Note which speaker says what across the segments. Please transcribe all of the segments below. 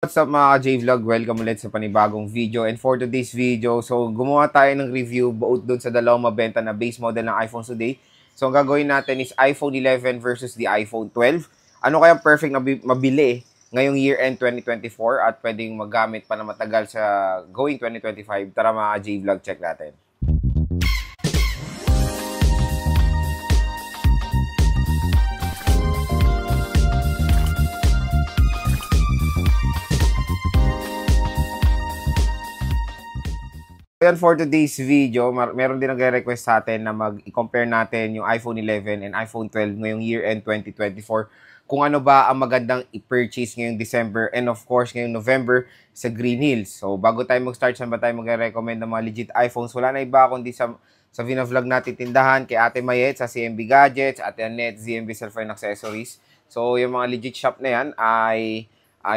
Speaker 1: What's up mga J-Vlog? Welcome ulit sa panibagong video. And for today's video, so gumawa tayo ng review buod doon sa dalawang mabenta na base model ng iPhone today. So ang gagawin natin is iPhone 11 versus the iPhone 12. Ano kaya perfect na mabili ngayong year-end 2024 at pwedeng magamit pa na matagal sa going 2025? Tara mga J-Vlog, check natin. Ayan, for today's video, meron din nagre-request sa atin na mag-compare natin yung iPhone 11 and iPhone 12 ngayong year-end 2024. Kung ano ba ang magandang i-purchase ngayong December and of course ngayong November sa Green Hills. So bago tayo mag-start, saan ba tayo mag-recommend ng mga legit iPhones? Wala na iba kundi sa vlog natin tindahan kay Ate Mayet sa CMB Gadgets, Ate Annette, ZMB Cellphone Accessories. So yung mga legit shop na yan ay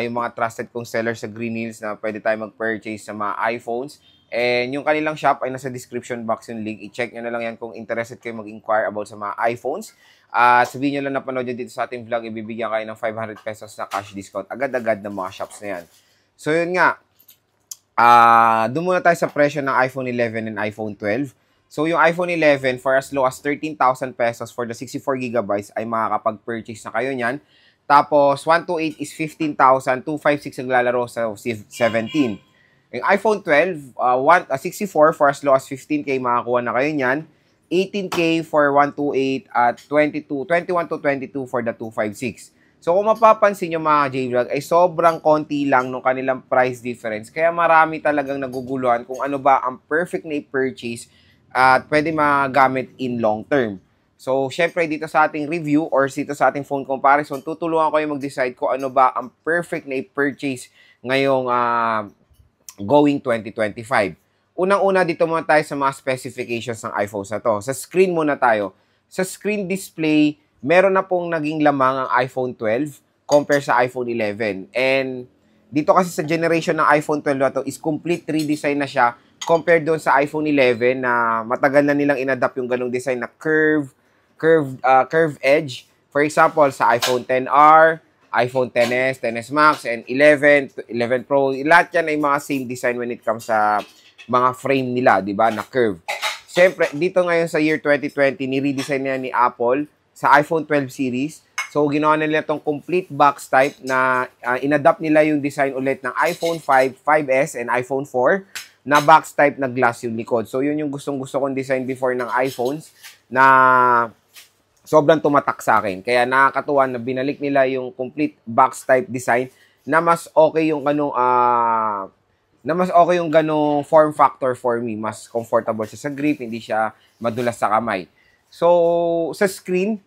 Speaker 1: yung mga trusted kong seller sa Green Hills na pwede tayo mag-purchase sa mga iPhones. And yung kanilang shop ay nasa description box yung link. I-check nyo na lang yan kung interested kayo mag-inquire about sa mga iPhones. Sabihin nyo lang na panood nyo dito sa ating vlog, ibibigyan kayo ng 500 pesos na cash discount. Agad-agad ng mga shops na yan. So yun nga, doon muna tayo sa presyo ng iPhone 11 and iPhone 12. So yung iPhone 11 for as low as 13,000 pesos for the 64GB ay makakapag-purchase na kayo niyan. Tapos 128 is 15,000, 256 ang lalaro sa 17. Yung iPhone 12, 64 for as low as 15K, makakuha na kayo niyan. 18K for 128 at 21 to 22 for the 256. So kung mapapansin nyo mga J-Vlog, ay sobrang konti lang nung kanilang price difference. Kaya marami talagang naguguluhan kung ano ba ang perfect na i-purchase at pwede magamit in long term. So syempre dito sa ating review or dito sa ating phone comparison, tutulungan ko yung mag-decide kung ano ba ang perfect na i-purchase ngayong going 2025. Unang-una dito muna tayo sa mga specifications ng iPhones na to. Sa screen muna tayo. Sa screen display, meron na pong naging lamang ang iPhone 12 compare sa iPhone 11. And dito kasi sa generation ng iPhone 12 na to is complete redesign na siya compared doon sa iPhone 11 na matagal na nilang inadapt yung ganong design na curved edge. For example, sa iPhone XR, iPhone XS, XS Max, and 11, 11 Pro, lahat yan ay mga same design when it comes sa mga frame nila, di ba, na curve. Siyempre, dito ngayon sa year 2020, ni-redesign niya ni Apple sa iPhone 12 series. So, ginawa nila itong complete box type na inadapt nila yung design ulit ng iPhone 5, 5S, and iPhone 4 na box type na glass yung likod. So, yun yung gustong-gusto kong design before ng iPhones na sobrang tumatak sa akin. Kaya nakakatuwa na binalik nila yung complete box type design na mas okay yung ganong form factor for me. Mas comfortable siya sa grip, hindi siya madulas sa kamay. So, sa screen,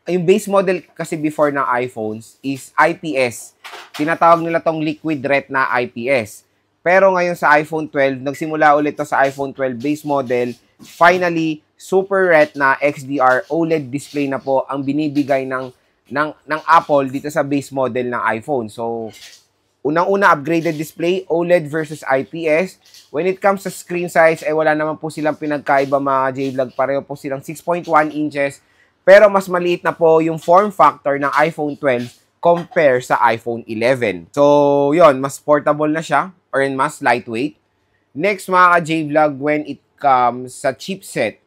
Speaker 1: yung base model kasi before ng iPhones is IPS. Tinatawag nila tong liquid retina IPS. Pero ngayon sa iPhone 12, nagsimula ulit to sa iPhone 12 base model. Finally, Super Retina XDR OLED display na po ang binibigay ng Apple dito sa base model ng iPhone. So, unang-una upgraded display, OLED versus IPS. When it comes sa screen size, ay wala naman po silang pinagkaiba mga J-Vlog. Pareho po silang 6.1 inches. Pero mas maliit na po yung form factor ng iPhone 12 compare sa iPhone 11. So, yon, mas portable na siya or mas lightweight. Next mga J-Vlog, when it comes sa chipset,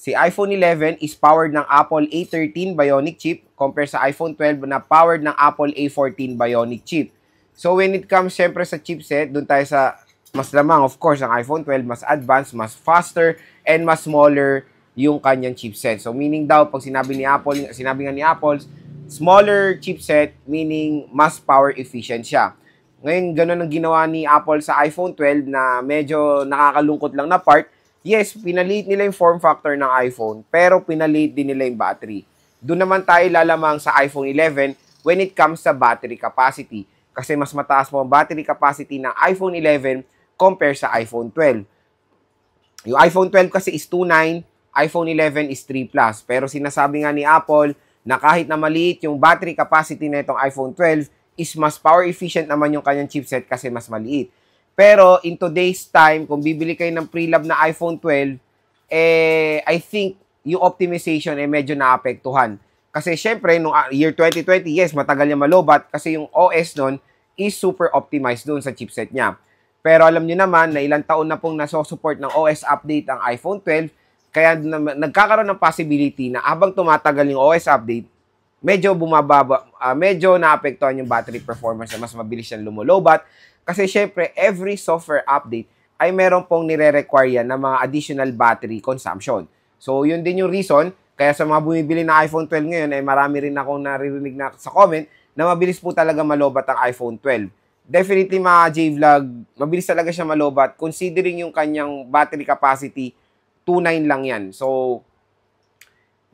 Speaker 1: si iPhone 11 is powered ng Apple A13 Bionic chip compare sa iPhone 12 na powered ng Apple A14 Bionic chip. So when it comes syempre sa chipset, doon tayo sa mas lamang, of course, ang iPhone 12 mas advanced, mas faster, and mas smaller yung kanyang chipset. So meaning daw, pag sinabi nga ni Apple, smaller chipset, meaning mas power efficient siya. Ngayon, ganun ang ginawa ni Apple sa iPhone 12 na medyo nakakalungkot lang na part. Yes, pinaliit nila yung form factor ng iPhone, pero pinaliit din nila yung battery. Doon naman tayo lalamang sa iPhone 11 when it comes sa battery capacity. Kasi mas mataas po ang battery capacity ng iPhone 11 compare sa iPhone 12. Yung iPhone 12 kasi is 2.9, iPhone 11 is 3+. Pero sinasabi nga ni Apple na kahit na maliit yung battery capacity na itong iPhone 12, is mas power efficient naman yung kanyang chipset kasi mas maliit. Pero in today's time, kung bibili kayo ng pre-lab na iPhone 12, I think yung optimization medyo naapektuhan. Kasi syempre, nung year 2020, yes, matagal niya malobat kasi yung OS nun is super optimized doon sa chipset niya. Pero alam niyo naman na ilang taon na pong naso-support ng OS update ang iPhone 12, kaya nagkakaroon ng possibility na habang tumatagal yung OS update, medyo bumababa, medyo naapektuhan yung battery performance na mas mabilis siyang lumolobat. Kasi syempre, every software update ay meron pong nire-require yan ng mga additional battery consumption. So, yun din yung reason, kaya sa mga bumibili ng iPhone 12 ngayon, ay marami rin akong naririnig na sa comment na mabilis po talaga malobat ang iPhone 12. Definitely mga J-Vlog, mabilis talaga siya malobat considering yung kanyang battery capacity, 2.9 lang yan. So,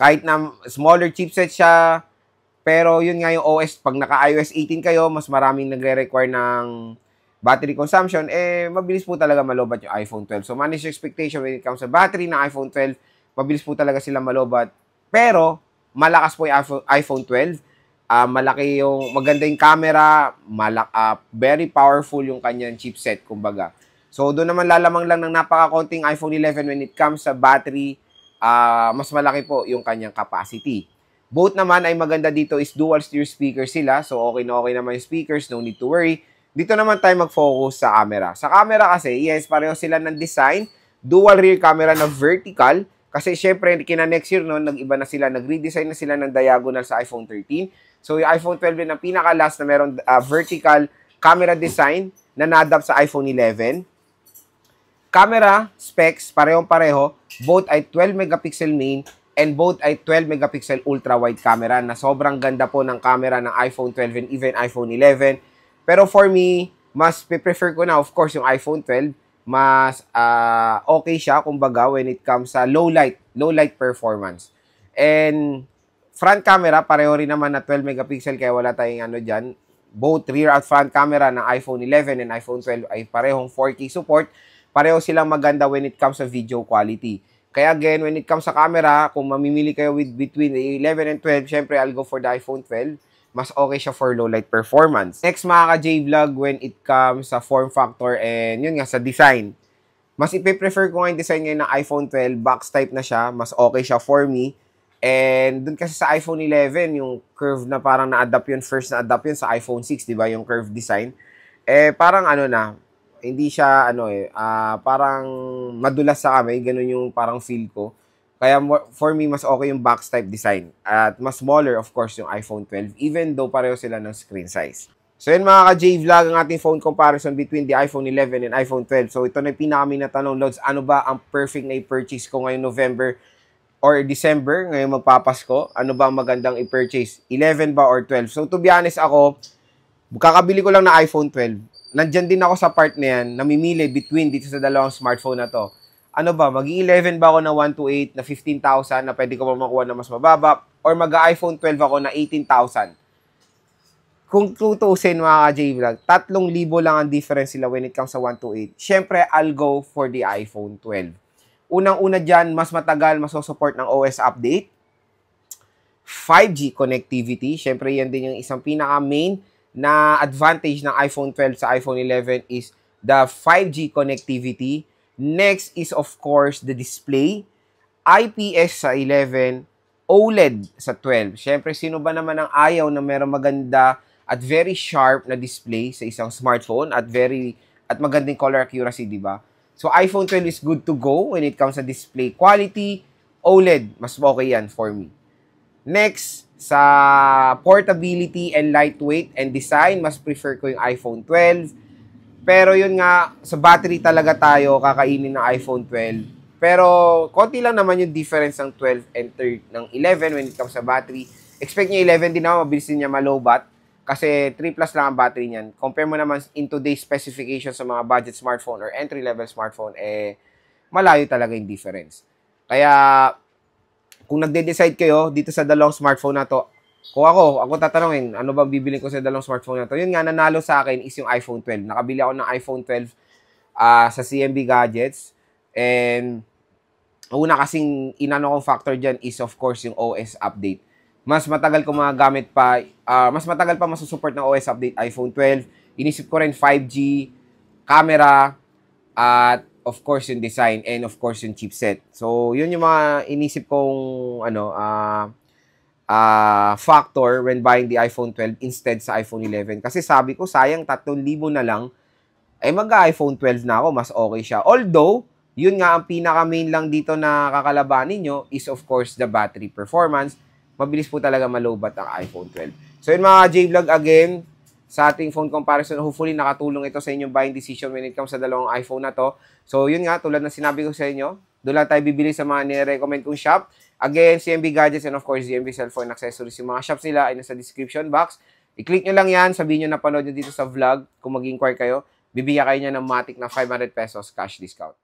Speaker 1: kahit na smaller chipset siya, pero yun nga yung OS, pag naka-iOS 18 kayo, mas maraming nagre-require ng battery consumption, mabilis po talaga malobat yung iPhone 12. So, manage your expectation when it comes sa battery ng iPhone 12, mabilis po talaga sila malobat. Pero, malakas po yung iPhone 12. Malaki yung, maganda yung camera, very powerful yung kanyang chipset, kumbaga. So, doon naman lalamang lang ng napaka-konting iPhone 11 when it comes sa battery, mas malaki po yung kanyang capacity. Both naman ay maganda dito is dual steer speakers sila. So, okay na okay naman yung speakers, no need to worry. Dito naman tayo mag-focus sa camera. Sa camera kasi, yes, pareho sila ng design. Dual rear camera na vertical. Kasi syempre, kina next year noon, nag-iba na sila. Nag-redesign na sila ng diagonal sa iPhone 13. So, yung iPhone 12 din ang pinaka-last na meron vertical camera design na na-adapt sa iPhone 11. Camera specs, parehong-pareho. Both ay 12 megapixel main and both ay 12 megapixel ultra-wide camera na sobrang ganda po ng camera ng iPhone 12 and even iPhone 11. Pero for me, mas prefer ko na, of course, yung iPhone 12. Mas okay siya, kumbaga, when it comes sa low light performance. And front camera, pareho rin naman na 12 megapixel, kaya wala tayong ano dyan. Both rear at front camera ng iPhone 11 and iPhone 12 ay parehong 4K support. Pareho silang maganda when it comes sa video quality. Kaya again, when it comes sa camera, kung mamimili kayo between 11 and 12, syempre I'll go for the iPhone 12. Mas okay siya for low light performance. Next mga ka-J-Vlog, when it comes sa form factor and yun nga, sa design. Mas ipe-prefer ko nga yung design ngayon ng iPhone 12, box type na siya, mas okay siya for me. And dun kasi sa iPhone 11, yung curve na parang na-adapt yun, first na-adapt yun sa iPhone 6, di ba, yung curve design. Parang ano na, hindi siya, parang madulas sa kamay, ganun yung parang feel ko. Kaya for me, mas okay yung box type design. At mas smaller, of course, yung iPhone 12, even though pareho sila ng screen size. So yun mga ka-J-Vlog, ang ating phone comparison between the iPhone 11 and iPhone 12. So ito na yung pinakami na tanong, Lods, ano ba ang perfect na i-purchase ko ngayong November or December, ngayong magpapasko? Ano ba ang magandang i-purchase? 11 ba or 12? So to be honest ako, kakabili ko lang na iPhone 12. Nandyan din ako sa part na yan, namimili between dito sa dalawang smartphone na to. Ano ba, mag-11 ba ako na 128 na 15,000 na pwede ko pa makuha na mas mababa? Or mag-iPhone 12 ako na 18,000? Kung tutusin mga ka-J-Vlog, 3,000 lang ang difference sila when it comes sa 128. Siyempre, I'll go for the iPhone 12. Unang-una dyan, mas matagal, masosupport ng OS update. 5G connectivity. Siyempre, yan din yung isang pinaka-main na advantage ng iPhone 12 sa iPhone 11 is the 5G connectivity. Next is, of course, the display. IPS sa 11, OLED sa 12. Siyempre, sino ba naman ang ayaw na merong maganda at very sharp na display sa isang smartphone at magandang color accuracy, di ba? So, iPhone 12 is good to go when it comes sa display quality. OLED, mas okay yan for me. Next, sa portability and lightweight and design, mas prefer ko yung iPhone 12. Pero yun nga, sa battery talaga tayo kakainin ng iPhone 12. Pero konti lang naman yung difference ng 12 and 11 when it comes sa battery. Expect nyo 11 din naman, mabilis din niya malobat. Kasi 3 plus lang ang battery niyan. Compare mo naman in today's specification sa mga budget smartphone or entry-level smartphone, malayo talaga yung difference. Kaya, kung nagde-decide kayo dito sa dalawang smartphone na to, kung ako tatanungin, ano bang bibilin ko sa dalawang smartphone na to? Yun nga, nanalo sa akin is yung iPhone 12. Nakabili ako ng iPhone 12 sa CMB Gadgets. And, una kasing inano kong factor dyan is of course yung OS update. Mas matagal ko magagamit pa, mas matagal pa masusupport ng OS update iPhone 12. Inisip ko rin 5G, camera, at of course yung design, and of course yung chipset. So, yun yung mga inisip kong factor when buying the iPhone 12 instead sa iPhone 11. Kasi sabi ko, sayang 3,000 na lang, ay mag-iPhone 12 na ako, mas okay siya. Although, yun nga, ang pinaka-main lang dito na kakalabanin nyo is of course the battery performance. Mabilis po talaga malobat ang iPhone 12. So yun mga J-Vlog, again, sa ating phone comparison, hopefully nakatulong ito sa inyong buying decision when it comes sa dalawang iPhone na to. So yun nga, tulad na sinabi ko sa inyo, doon lang tayo bibili sa mga nire-recommend kong shop. Again, CMB Gadgets and of course, CMB Cellphone Accessories. Yung mga shops nila ay nasa description box. I-click nyo lang yan, sabihin nyo na panood nyo dito sa vlog. Kung mag-inquire kayo, bibigyan kayo niya ng matik na 500 pesos cash discount.